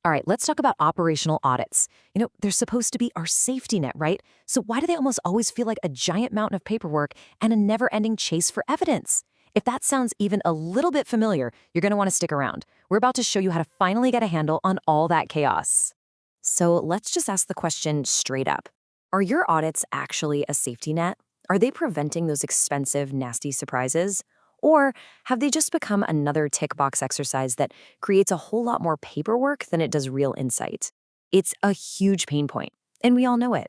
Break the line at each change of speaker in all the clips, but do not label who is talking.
All right, let's talk about operational audits. They're supposed to be our safety net, right? So why do they almost always feel like a giant mountain of paperwork and a never-ending chase for evidence? If that sounds even a little bit familiar, you're going to want to stick around. We're about to show you how to finally get a handle on all that chaos. So let's just ask the question straight up. Are your audits actually a safety net? Are they preventing those expensive, nasty surprises? Or have they just become another tick box exercise that creates a whole lot more paperwork than it does real insight? It's a huge pain point, and we all know it.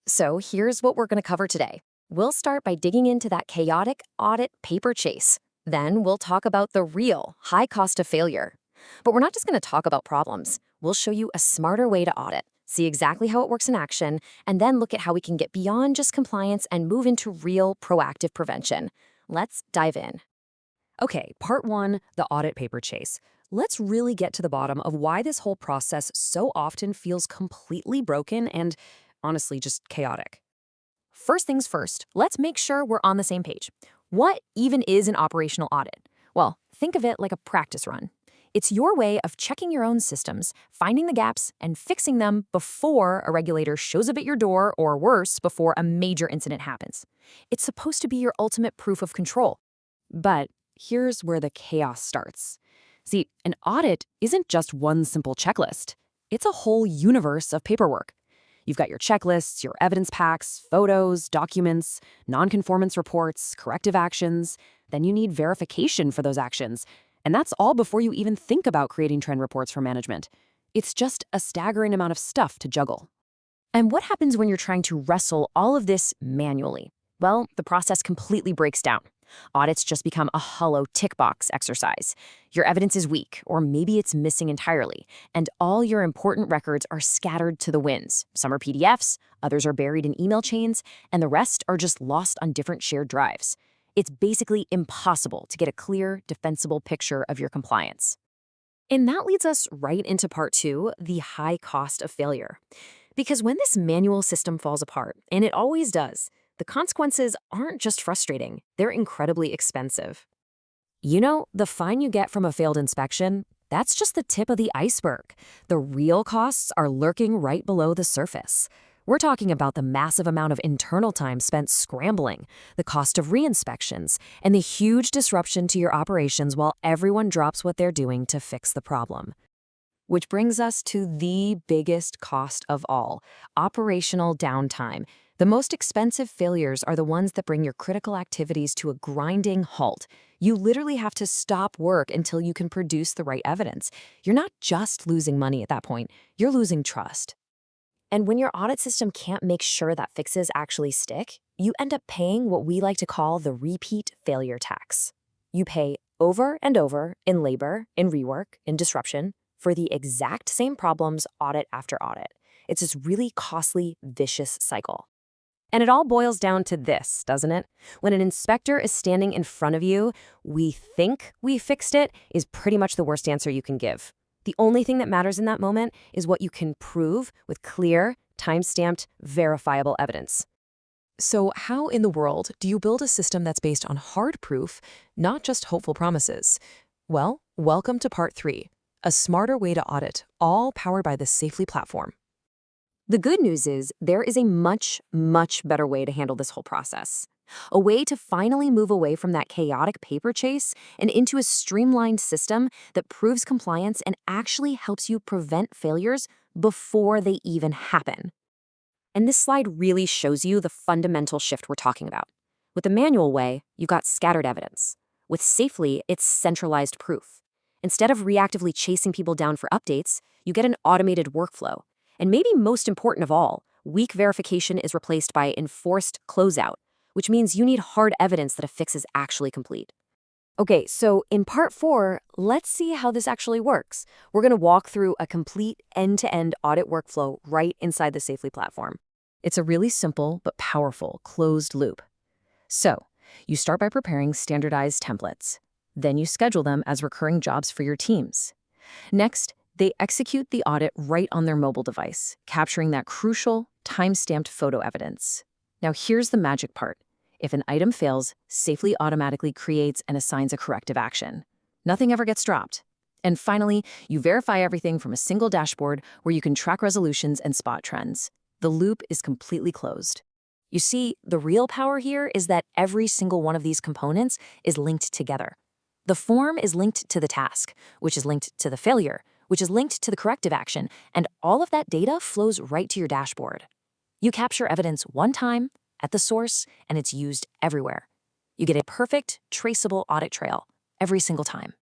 So here's what we're going to cover today. We'll start by digging into that chaotic audit paper chase. Then we'll talk about the real high cost of failure. But we're not just going to talk about problems. We'll show you a smarter way to audit, see exactly how it works in action, and then look at how we can get beyond just compliance and move into real proactive prevention. Let's dive in. Okay, part one, the audit paper chase. Let's really get to the bottom of why this whole process so often feels completely broken and, honestly, just chaotic. First things first, let's make sure we're on the same page. What even is an operational audit? Well, think of it like a practice run. It's your way of checking your own systems, finding the gaps, and fixing them before a regulator shows up at your door, or worse, before a major incident happens. It's supposed to be your ultimate proof of control. But here's where the chaos starts. See, an audit isn't just one simple checklist. It's a whole universe of paperwork. You've got your checklists, your evidence packs, photos, documents, nonconformance reports, corrective actions. Then you need verification for those actions. And that's all before you even think about creating trend reports for management. It's just a staggering amount of stuff to juggle. And what happens when you're trying to wrestle all of this manually? Well, the process completely breaks down. Audits just become a hollow tick box exercise. Your evidence is weak, or maybe it's missing entirely, and all your important records are scattered to the winds. Some are PDFs, others are buried in email chains, and the rest are just lost on different shared drives. It's basically impossible to get a clear, defensible picture of your compliance. And that leads us right into part two, the high cost of failure. Because when this manual system falls apart, and it always does, the consequences aren't just frustrating, they're incredibly expensive. The fine you get from a failed inspection, that's just the tip of the iceberg. The real costs are lurking right below the surface. We're talking about the massive amount of internal time spent scrambling, the cost of re-inspections, and the huge disruption to your operations while everyone drops what they're doing to fix the problem. Which brings us to the biggest cost of all, operational downtime. The most expensive failures are the ones that bring your critical activities to a grinding halt. You literally have to stop work until you can produce the right evidence. You're not just losing money at that point, you're losing trust. And when your audit system can't make sure that fixes actually stick, you end up paying what we like to call the repeat failure tax. You pay over and over in labor, in rework, in disruption, for the exact same problems audit after audit. It's this really costly, vicious cycle. And it all boils down to this, doesn't it? When an inspector is standing in front of you, we think we fixed it is pretty much the worst answer you can give. The only thing that matters in that moment is what you can prove with clear, time-stamped, verifiable evidence.
So how in the world do you build a system that's based on hard proof, not just hopeful promises? Well, welcome to part three, a smarter way to audit, all powered by the Safely platform.
The good news is there is a much, much better way to handle this whole process. A way to finally move away from that chaotic paper chase and into a streamlined system that proves compliance and actually helps you prevent failures before they even happen. And this slide really shows you the fundamental shift we're talking about. With the manual way, you've got scattered evidence. With Safely, it's centralized proof. Instead of reactively chasing people down for updates, you get an automated workflow. And maybe most important of all, weak verification is replaced by enforced closeout, which means you need hard evidence that a fix is actually complete. Okay, so in part four, let's see how this actually works. We're going to walk through a complete end-to-end audit workflow right inside the Safely platform. It's a really simple but powerful closed loop. So, you start by preparing standardized templates. Then you schedule them as recurring jobs for your teams. Next, they execute the audit right on their mobile device, capturing that crucial, time-stamped photo evidence. Now here's the magic part. If an item fails, Safely automatically creates and assigns a corrective action. Nothing ever gets dropped. And finally, you verify everything from a single dashboard where you can track resolutions and spot trends. The loop is completely closed. You see, the real power here is that every single one of these components is linked together. The form is linked to the task, which is linked to the failure, which is linked to the corrective action, and all of that data flows right to your dashboard. You capture evidence one time, at the source, and it's used everywhere. You get a perfect, traceable audit trail every single time.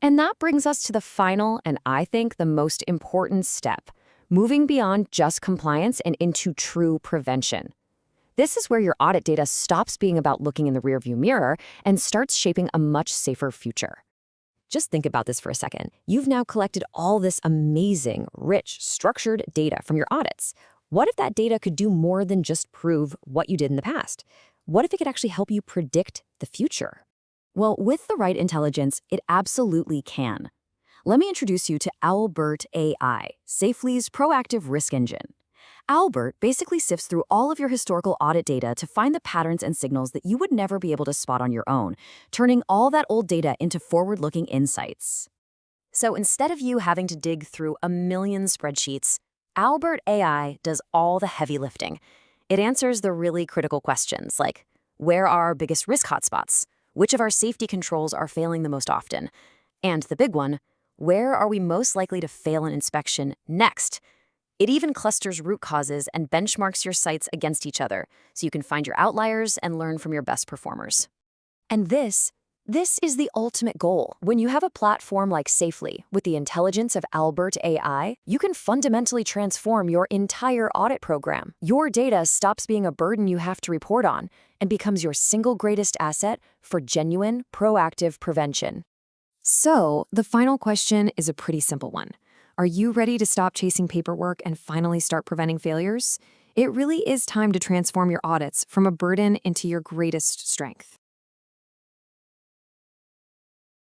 And that brings us to the final and I think the most important step, moving beyond just compliance and into true prevention. This is where your audit data stops being about looking in the rearview mirror and starts shaping a much safer future.
Just think about this for a second. You've now collected all this amazing, rich, structured data from your audits. What if that data could do more than just prove what you did in the past? What if it could actually help you predict the future?
Well, with the right intelligence, it absolutely can. Let me introduce you to Albert AI, Safely's proactive risk engine. Albert basically sifts through all of your historical audit data to find the patterns and signals that you would never be able to spot on your own, turning all that old data into forward-looking insights.
So instead of you having to dig through a million spreadsheets, Albert AI does all the heavy lifting. It answers the really critical questions like, where are our biggest risk hotspots? Which of our safety controls are failing the most often? And the big one, where are we most likely to fail an inspection next? It even clusters root causes and benchmarks your sites against each other, so you can find your outliers and learn from your best performers. And this is the ultimate goal. When you have a platform like Safely, with the intelligence of Albert AI, you can fundamentally transform your entire audit program. Your data stops being a burden you have to report on and becomes your single greatest asset for genuine, proactive prevention.
So, the final question is a pretty simple one. Are you ready to stop chasing paperwork and finally start preventing failures? It really is time to transform your audits from a burden into your greatest strength.